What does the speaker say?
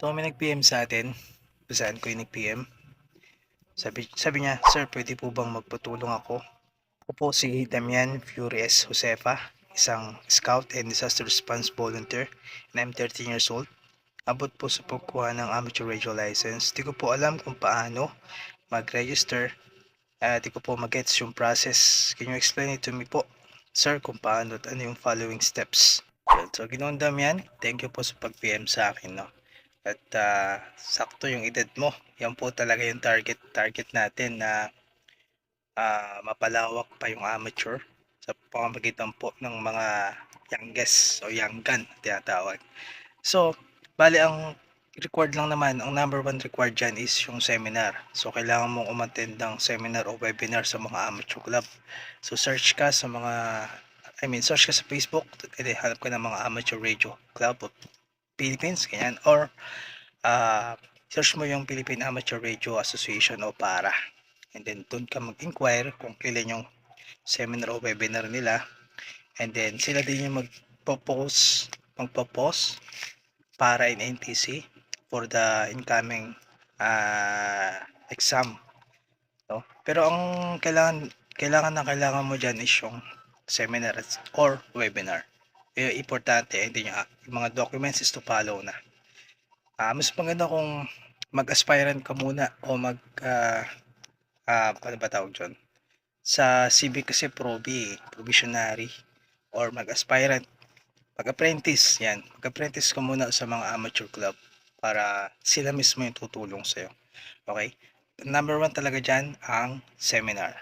So may nag-PM sa atin, basahan ko yung nag-PM. Sabi niya, "Sir, pwede po bang magpatulong ako? Ako po si Damian Flores Josefa, isang Scout and Disaster Response Volunteer, and I'm 13 years old. Abot po sa pagkuha ng amateur radio license. Di ko po alam kung paano mag-register. Di ko po mag-gets yung process. Can you explain it to me po, sir, kung paano at ano yung following steps?" So, Ginoong Damian, thank you po sa pag-PM sa akin, no? At sakto yung edad mo. Yan po talaga yung target natin na mapalawak pa yung amateur sa pamamagitan po ng mga youngest o young gun tinatawag. So, bali ang required lang naman, ang number one required dyan is yung seminar. So, kailangan mong umattend ng seminar o webinar sa mga amateur club. So, search ka sa mga, search ka sa Facebook, hanap ka ng mga amateur radio club of Philippines, ganyan, or search mo yung Philippine Amateur Radio Association o PARA. And then, doon ka mag-inquire kung kailan yung seminar o webinar nila. And then, sila din yung magpo-post para in NTC for the incoming exam. No? Pero ang kailangan mo dyan is yung seminar or webinar. Yung importante, hindi yung mga documents is to follow na. Mas maganda kung mag-aspirant ka muna o ano ba tawag dyan? Sa civic kasi probationary, or mag-aspirant, mag-apprentice, yan. Mag-apprentice ka muna sa mga amateur club para sila mismo yung tutulong sa'yo. Okay? Number one talaga dyan, ang seminar.